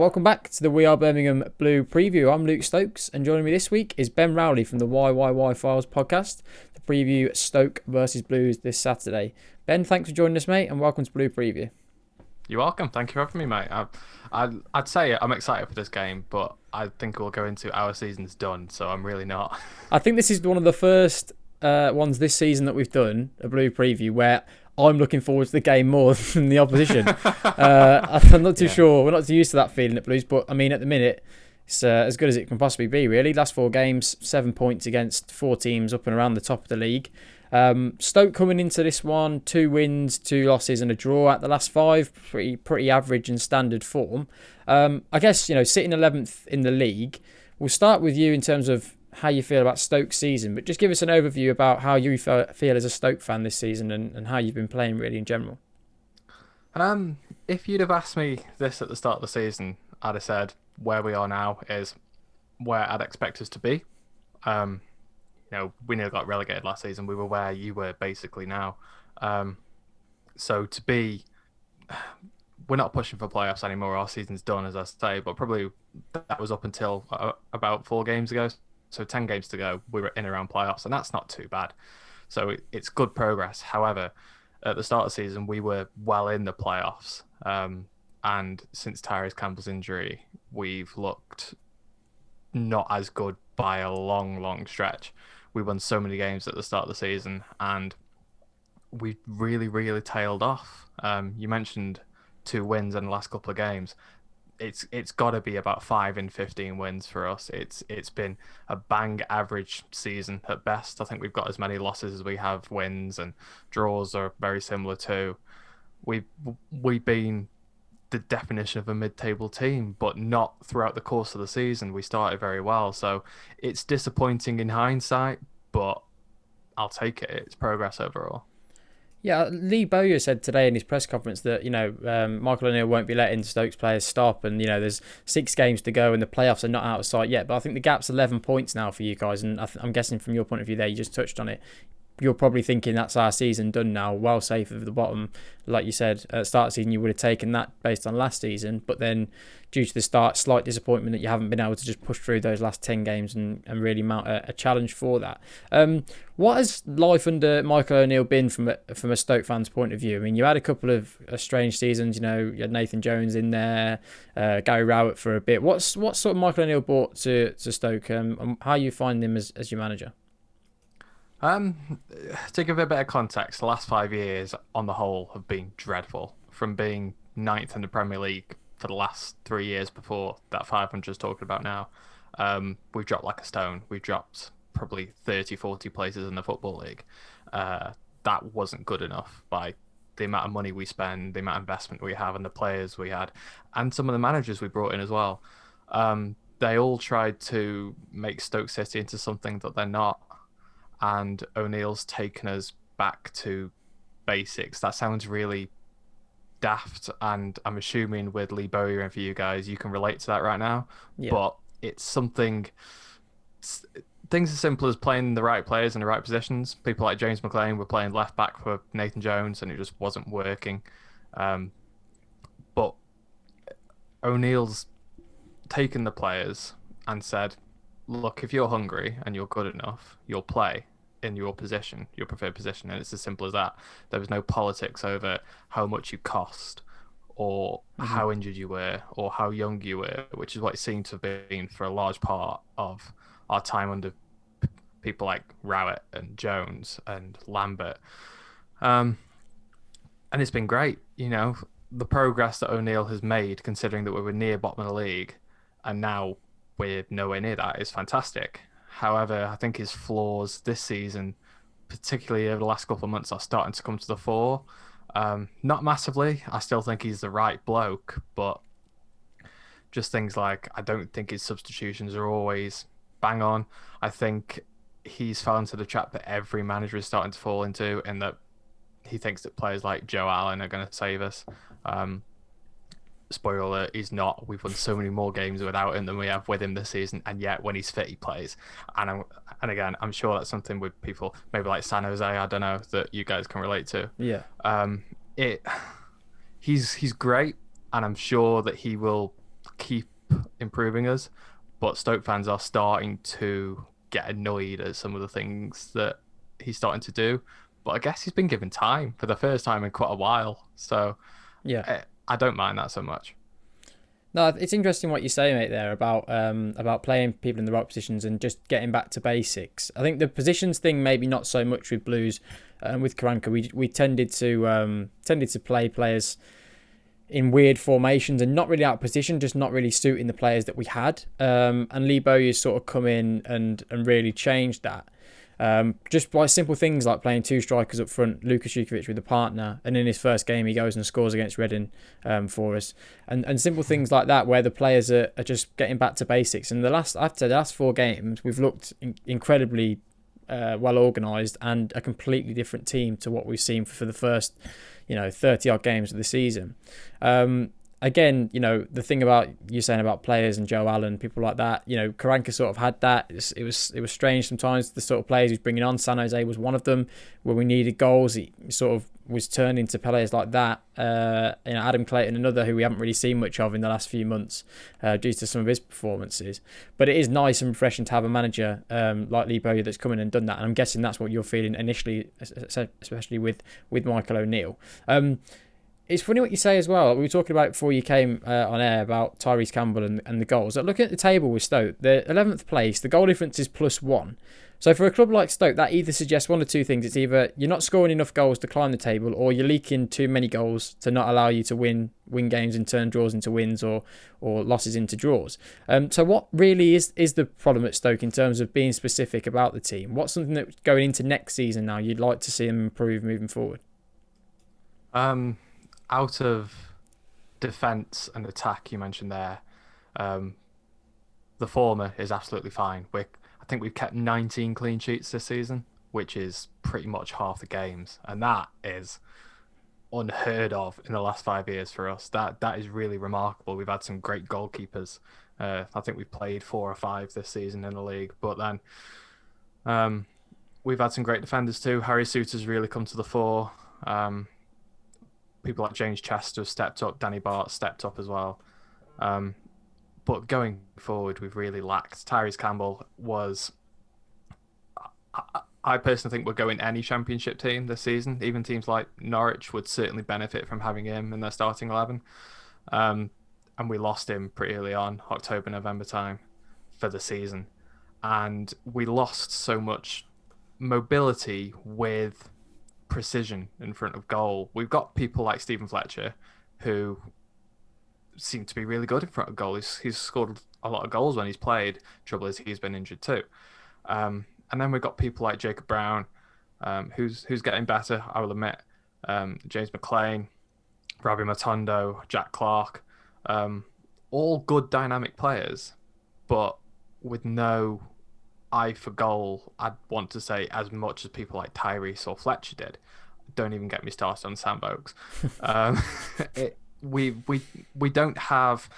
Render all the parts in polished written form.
welcome back to the We Are Birmingham Blue preview. I'm Luke Stokes, and joining me this week is Ben Rowley from the YYY-Files podcast to preview Stoke versus Blues this Saturday. Ben, thanks for joining us, mate, and welcome to Blue Preview. You're welcome. Thank you for having me, mate. I'd say I'm excited for this game, but I think we'll go into our season's done, so I'm really not. I think this is one of the first ones this season that we've done, a Blue Preview, where I'm looking forward to the game more than the opposition. I'm not too sure. We're not too used to that feeling at Blues, but I mean, at the minute, it's as good as it can possibly be, really. Last 4 games, 7 points against 4 teams up and around the top of the league. Stoke coming into this one, 2 wins, 2 losses and a draw at the last 5. Pretty average and standard form. I guess, sitting 11th in the league, we'll start with you in terms of how you feel about Stoke's season, but just give us an overview about how you feel as a Stoke fan this season and how you've been playing really in general. If you'd have asked me this at the start of the season, I'd have said where we are now is where I'd expect us to be. We nearly got relegated last season. We were where you were basically now. So to be, we're not pushing for playoffs anymore. Our season's done, as I say, but probably that was up until about 4 games ago. So 10 games to go, we were in around playoffs, and that's not too bad. So it's good progress. However, at the start of the season, we were well in the playoffs. And since Tyrese Campbell's injury, we've looked not as good by a long, long stretch. We won so many games at the start of the season, and we really, really tailed off. You mentioned 2 wins in the last couple of games. It's got to be about 5 in 15 wins for us. It's been a bang average season at best. I think we've got as many losses as we have wins, and draws are very similar too. We've been the definition of a mid-table team, but not throughout the course of the season. We started very well, so it's disappointing in hindsight, but I'll take it. It's progress overall. Yeah, Lee Bowyer said today in his press conference that, Michael O'Neill won't be letting Stokes players stop, and, there's 6 games to go and the playoffs are not out of sight yet. But I think the gap's 11 points now for you guys, and I'm guessing from your point of view there, you just touched on it. You're probably thinking that's our season done now, well safe of the bottom. Like you said, at the start of the season, you would have taken that based on last season, but then due to the start, slight disappointment that you haven't been able to just push through those last 10 games and really mount a challenge for that. What has life under Michael O'Neill been from a Stoke fan's point of view? I mean, you had a couple of strange seasons, you had Nathan Jones in there, Gary Rowett for a bit. What sort of Michael O'Neill brought to Stoke, and how you find him as your manager? To give a bit of context, the last 5 years on the whole have been dreadful. From being 9th in the Premier League for the last 3 years before that 500 is talking about now, we've dropped like a stone. We've dropped probably 30, 40 places in the Football League. That wasn't good enough by the amount of money we spend, the amount of investment we have, and the players we had, and some of the managers we brought in as well. They all tried to make Stoke City into something that they're not. And O'Neill's taken us back to basics. That sounds really daft, and I'm assuming with Lee Bowyer and for you guys, you can relate to that right now. Yeah. But it's something, things as simple as playing the right players in the right positions. People like James McLean were playing left back for Nathan Jones, and it just wasn't working. But O'Neill's taken the players and said, look, if you're hungry and you're good enough, you'll play in your position, your preferred position. And it's as simple as that. There was no politics over how much you cost or how injured you were or how young you were, which is what it seemed to have been for a large part of our time under people like Rowett and Jones and Lambert. And it's been great, the progress that O'Neill has made, considering that we were near bottom of the league and now we're nowhere near that, is fantastic. However, I think his flaws this season, particularly over the last couple of months, are starting to come to the fore. Not massively. I still think he's the right bloke, but just things like I don't think his substitutions are always bang on. I think he's fell into the trap that every manager is starting to fall into, and that he thinks that players like Joe Allen are going to save us. Spoiler alert, he's not. We've won so many more games without him than we have with him this season, and yet when he's fit, he plays. And again, I'm sure that's something with people maybe like San Jose, I don't know, that you guys can relate to. Yeah. He's great, and I'm sure that he will keep improving us, but Stoke fans are starting to get annoyed at some of the things that he's starting to do. But I guess he's been given time for the first time in quite a while, so Yeah. I don't mind that so much. No, it's interesting what you say, mate, there about playing people in the right positions and just getting back to basics. I think the positions thing maybe not so much with Blues, with Karanka. We tended to play players in weird formations and not really out of position, just not really suiting the players that we had. And Lee Bowyer's sort of come in and really changed that. Just by simple things like playing two strikers up front, Luka Šuković with a partner, and in his first game he goes and scores against Reading for us, and simple things like that where the players are just getting back to basics. And after the last 4 games, we've looked incredibly well organised and a completely different team to what we've seen for the first 30 odd games of the season. Again, the thing about you saying about players and Joe Allen, people like that, Karanka sort of had that. It was strange sometimes, the sort of players he's bringing on. San Jose was one of them. Where we needed goals, he sort of was turned into players like that. Adam Clayton, another who we haven't really seen much of in the last few months due to some of his performances. But it is nice and refreshing to have a manager like Lee Bowyer that's come in and done that. And I'm guessing that's what you're feeling initially, especially with Michael O'Neill. It's funny what you say as well. We were talking about it before you came on air about Tyrese Campbell and the goals. Looking at the table with Stoke, the 11th place, the goal difference is +1. So for a club like Stoke, that either suggests one or two things. It's either you're not scoring enough goals to climb the table, or you're leaking too many goals to not allow you to win games and turn draws into wins or losses into draws. So what really is the problem at Stoke in terms of being specific about the team? What's something that going into next season now you'd like to see them improve moving forward? Out of defence and attack you mentioned there, the former is absolutely fine. I think we've kept 19 clean sheets this season, which is pretty much half the games, and that is unheard of in the last 5 years for us. That is really remarkable. We've had some great goalkeepers. I think we've played 4 or 5 this season in the league, but then we've had some great defenders too. Harry Souttar's really come to the fore. People like James Chester have stepped up. Danny Bart stepped up as well. But going forward, we've really lacked. Tyrese Campbell was... I personally think we're going any championship team this season. Even teams like Norwich would certainly benefit from having him in their starting 11. And we lost him pretty early on, October, November time for the season. And we lost so much mobility with precision in front of goal. We've got people like Stephen Fletcher who seem to be really good in front of goal. He's scored a lot of goals when he's played. Trouble is he's been injured too. And then we've got people like Jacob Brown, who's getting better, I will admit. James McLean, Robbie Matondo, Jack Clark, all good dynamic players, but with no eye for goal, I'd want to say, as much as people like Tyrese or Fletcher did. Don't even get me started on Sam Vokes. We don't have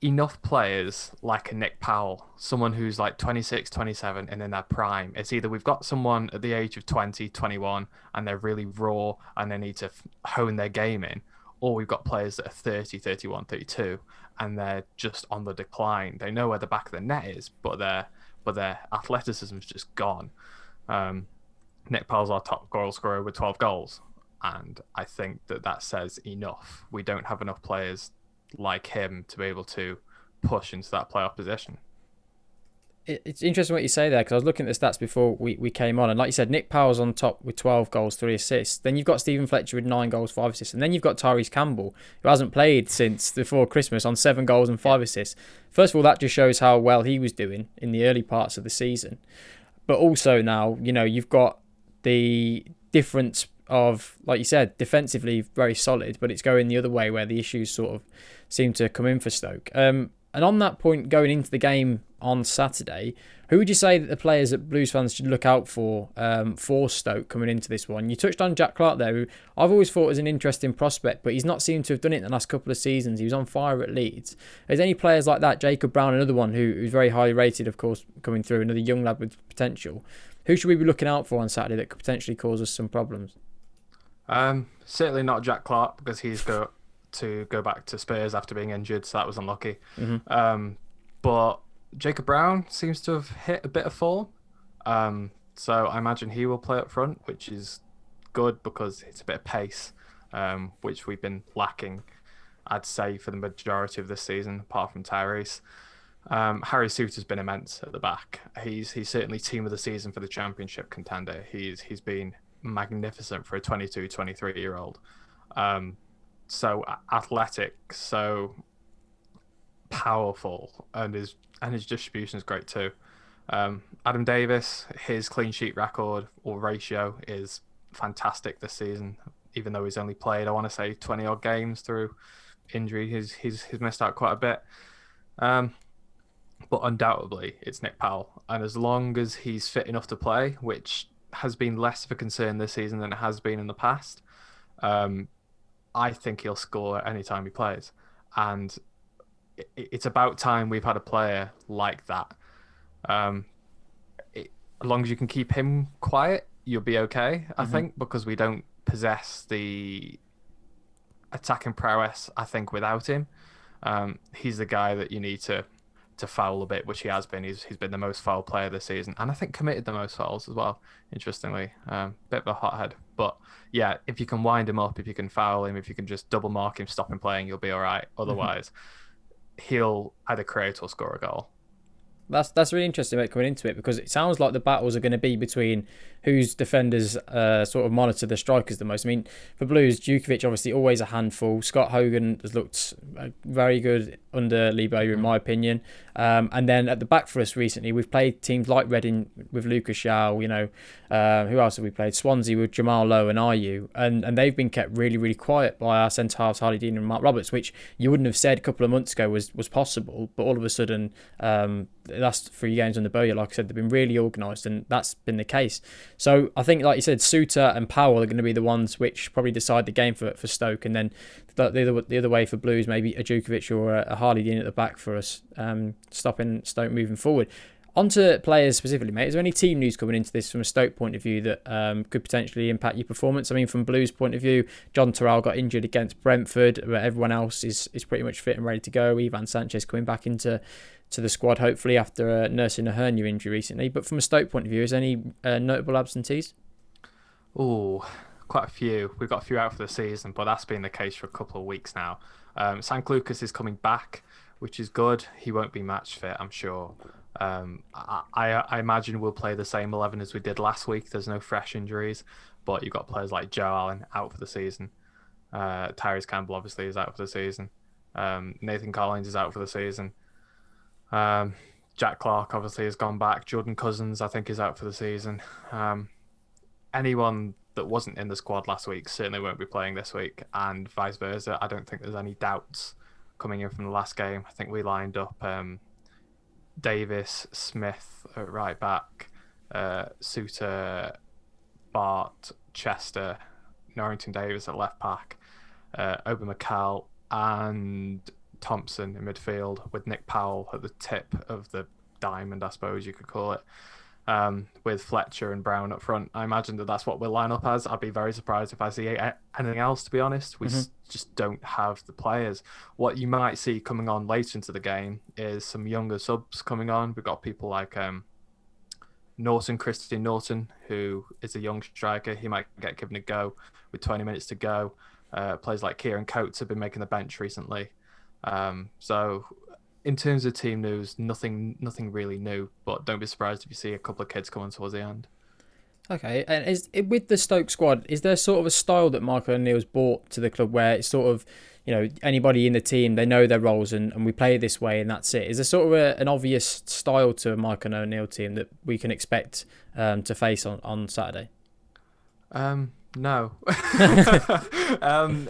enough players like a Nick Powell, someone who's like 26, 27 and in their prime. It's either we've got someone at the age of 20, 21 and they're really raw and they need to hone their game in, or we've got players that are 30, 31, 32 and they're just on the decline. They know where the back of the net is, but their athleticism's just gone. Nick Powell's our top goal scorer with 12 goals, and I think that says enough. We don't have enough players like him to be able to push into that playoff position. It's interesting what you say there, because I was looking at the stats before we came on, and like you said, Nick Powell's on top with 12 goals, 3 assists. Then you've got Stephen Fletcher with 9 goals, 5 assists. And then you've got Tyrese Campbell, who hasn't played since before Christmas, on 7 goals and 5 assists. First of all, that just shows how well he was doing in the early parts of the season. But also now, you've got the difference of, like you said, defensively very solid, but it's going the other way where the issues sort of seem to come in for Stoke. And on that point, going into the game on Saturday, who would you say that the players that Blues fans should look out for Stoke coming into this one? You touched on Jack Clark there, who I've always thought was an interesting prospect, but he's not seemed to have done it in the last couple of seasons. He was on fire at Leeds. Is any players like that? Jacob Brown, another one who's very highly rated, of course, coming through, another young lad with potential. Who should we be looking out for on Saturday that could potentially cause us some problems? Certainly not Jack Clark, because he's got to go back to Spurs after being injured, so that was unlucky. Hmm. But Jacob Brown seems to have hit a bit of form. So I imagine he will play up front, which is good because it's a bit of pace, which we've been lacking, I'd say, for the majority of this season, apart from Tyrese. Harry Souttar's been immense at the back. He's certainly team of the season for the championship contender. He's been magnificent for a 22, 23-year-old. So athletic, so powerful, and his distribution is great too. Adam Davis, his clean sheet record or ratio is fantastic this season. Even though he's only played, I want to say 20 odd games through injury, he's missed out quite a bit. But undoubtedly, it's Nick Powell, and as long as he's fit enough to play, which has been less of a concern this season than it has been in the past, I think he'll score any time he plays. And it's about time we've had a player like that. As long as you can keep him quiet, you'll be okay, I think, because we don't possess the attacking prowess, I think, without him. He's the guy that you need to foul a bit, which he has been. He's been the most foul player this season, and I think committed the most fouls as well, interestingly. Bit of a hothead. But yeah, if you can wind him up, if you can foul him, if you can just double mark him, stop him playing, you'll be all right. Otherwise, he'll either create or score a goal. That's really interesting about coming into it, because it sounds like the battles are going to be between whose defenders sort of monitor the strikers the most. I mean, for Blues, Djukovic obviously always a handful. Scott Hogan has looked very good under Lee Bowyer, in my opinion. And then at the back for us recently, we've played teams like Reading with Lucas Shaw. You know, who else have we played? Swansea with Jamal Lowe and Ayew, and they've been kept really, really quiet by our centre halves, Harley Dean and Mark Roberts, which you wouldn't have said a couple of months ago was possible. But all of a sudden, the last 3 games under Bowyer, like I said, they've been really organised, and that's been the case. So I think, like you said, Souttar and Powell are going to be the ones which probably decide the game for Stoke, and then the other way for Blues, maybe a Djukovic or a Harley Dean at the back for us, stopping Stoke moving forward. On to players specifically, mate. Is there any team news coming into this from a Stoke point of view that could potentially impact your performance? I mean, from Blues' point of view, John Terrell got injured against Brentford, but everyone else is pretty much fit and ready to go. Ivan Sanchez coming back into the squad, hopefully, after nursing a hernia injury recently. But from a Stoke point of view, is there any notable absentees? Oh, quite a few. We've got a few out for the season, but that's been the case for a couple of weeks now. St. Lucas is coming back, which is good. He won't be match fit, I'm sure. I imagine we'll play the same 11 as we did last week. There's no fresh injuries, but you've got players like Joe Allen out for the season. Tyrese Campbell obviously is out for the season. Nathan Collins is out for the season. Jack Clark obviously has gone back. Jordan Cousins, I think, is out for the season. Anyone that wasn't in the squad last week certainly won't be playing this week, and vice versa. I don't think there's any doubts coming in from the last game. I think we lined up Davis, Smith at right back, Souttar, Bart, Chester, Norrington Davis at left back, Obi McCall and Thompson in midfield, with Nick Powell at the tip of the diamond, I suppose you could call it, with Fletcher and Brown up front. I imagine that's what we'll line up as. I'd be very surprised if I see anything else, to be honest. We just don't have the players. What you might see coming on later into the game is some younger subs coming on. We've got people like Christian Norton, who is a young striker. He might get given a go with 20 minutes to go. Players like Kieran Coates have been making the bench recently. So in terms of team news, nothing really new, but don't be surprised if you see a couple of kids coming towards the end. Okay, and with the Stoke squad, is there sort of a style that Michael O'Neill's brought to the club where it's sort of, you know, anybody in the team, they know their roles and we play this way and that's it? Is there sort of an obvious style to a Michael O'Neill team that we can expect to face on Saturday? No.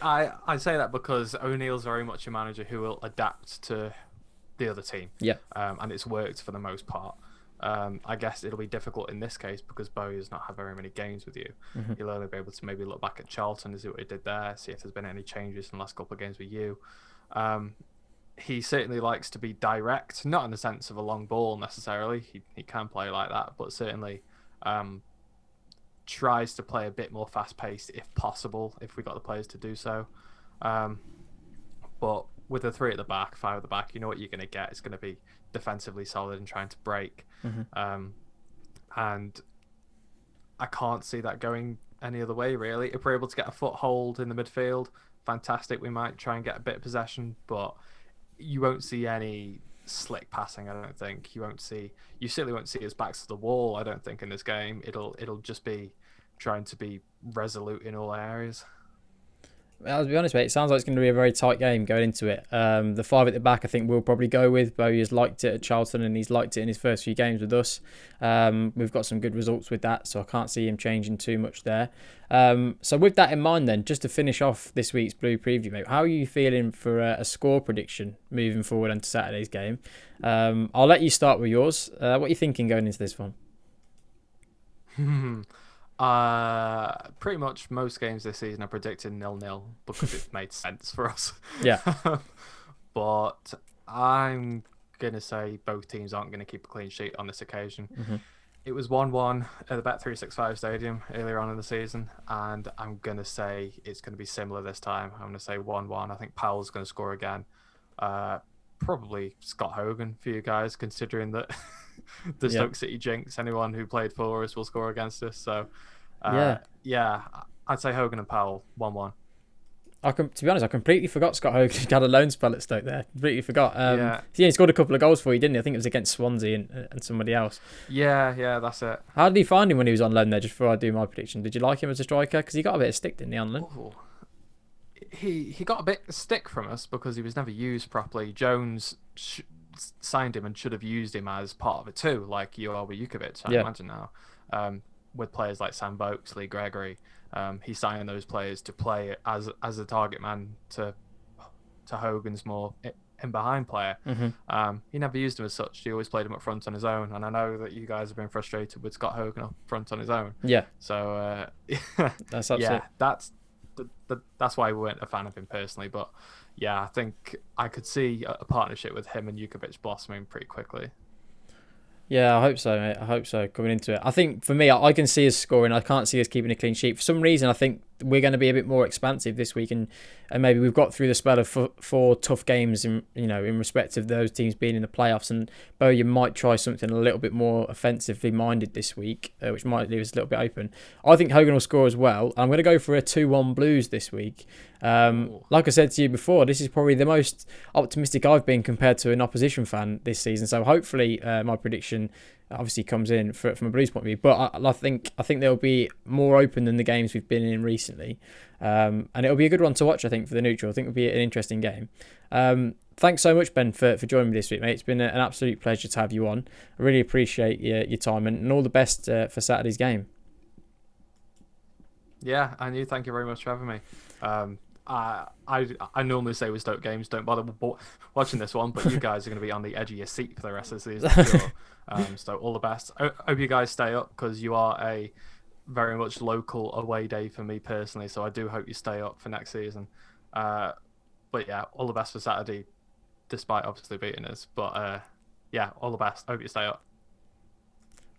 I say that because O'Neill's very much a manager who will adapt to the other team. Yeah. And it's worked for the most part. I guess it'll be difficult in this case because Bowyer's not had very many games with you. He'll only be able to maybe look back at Charlton and see what he did there, see if there's been any changes in the last couple of games with you. He certainly likes to be direct, not in the sense of a long ball necessarily. He can play like that, but certainly tries to play a bit more fast-paced if possible, if we got the players to do so. But with the three at the back, five at the back, you know what you're going to get. It's going to be defensively solid and trying to break. And I can't see that going any other way, really. If we're able to get a foothold in the midfield, fantastic. We might try and get a bit of possession, but you won't see any slick passing, I don't think. You certainly won't see us backs to the wall, I don't think, in this game. It'll just be trying to be resolute in all areas. Well, to be honest, mate, it sounds like it's going to be a very tight game going into it. The five at the back, I think we'll probably go with. Bowyer's liked it at Charlton and he's liked it in his first few games with us. We've got some good results with that, so I can't see him changing too much there. So with that in mind then, just to finish off this week's Blue Preview, mate, how are you feeling for a score prediction moving forward into Saturday's game? I'll let you start with yours. What are you thinking going into this one? Pretty much most games this season are predicted 0-0 because it made sense for us. Yeah. But I'm gonna say both teams aren't gonna keep a clean sheet on this occasion. It was 1-1 at the Bet365 Stadium earlier on in the season, and I'm gonna say it's gonna be similar this time. I'm gonna say 1-1. I think Powell's gonna score again. Probably Scott Hogan for you guys, considering that the Stoke City jinx, anyone who played for us will score against us. So, yeah, I'd say Hogan and Powell, 1-1. To be honest, I completely forgot Scott Hogan had a loan spell at Stoke there. Completely forgot. He scored a couple of goals for you, didn't he? I think it was against Swansea and somebody else. Yeah, that's it. How did you find him when he was on loan there, just before I do my prediction? Did you like him as a striker? Because he got a bit of stick, didn't he, on loan? Ooh. He got a bit of stick from us because he was never used properly. Jones signed him and should have used him as part of it too, like you are with Jukovic, I imagine now. With players like Sam Vokes, Lee Gregory, he signed those players to play as a target man to Hogan's more in behind player. He never used him as such. He always played him up front on his own, and I know that you guys have been frustrated with Scott Hogan up front on his own. Yeah. So that's absolutely. Yeah, that's why we weren't a fan of him personally. But yeah, I think I could see a partnership with him and Jukovic blossoming pretty quickly. Yeah, I hope so, mate. I hope so, coming into it. I think, for me, I can see us scoring. I can't see us keeping a clean sheet. For some reason, I think we're going to be a bit more expansive this week, and maybe we've got through the spell of four tough games in respect of those teams being in the playoffs, and Bowyer might try something a little bit more offensively minded this week, which might leave us a little bit open. I think Hogan will score as well. I'm going to go for a 2-1 Blues this week. Like I said to you before, this is probably the most optimistic I've been compared to an opposition fan this season, so hopefully my prediction obviously comes in from a Blues point of view, but I think they'll be more open than the games we've been in recently, and it'll be a good one to watch, I think, for the neutral. I think it'll be an interesting game. Thanks so much, Ben, for joining me this week, mate. It's been an absolute pleasure to have you on. I really appreciate your time, and all the best for Saturday's game. Yeah, and you, thank you very much for having me. I normally say with Stoke games, don't bother watching this one, but you guys are going to be on the edge of your seat for the rest of the season, for sure. So all the best. I hope you guys stay up, because you are a very much local away day for me personally, so I do hope you stay up for next season. But yeah, all the best for Saturday, despite obviously beating us. But yeah, all the best. I hope you stay up.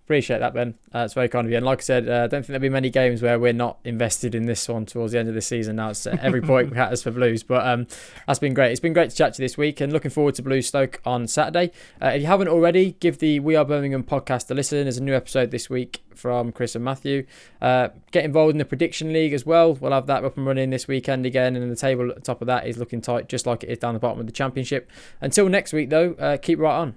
Appreciate that, Ben. It's very kind of you. And like I said, I don't think there'll be many games where we're not invested in this one towards the end of the season. Now it's every point matters for Blues. But that's been great. It's been great to chat to you this week, and looking forward to Blues Stoke on Saturday. If you haven't already, give the We Are Birmingham podcast a listen. There's a new episode this week from Chris and Matthew. Get involved in the prediction league as well. We'll have that up and running this weekend again, and the table at the top of that is looking tight, just like it is down the bottom of the championship. Until next week, though, keep right on.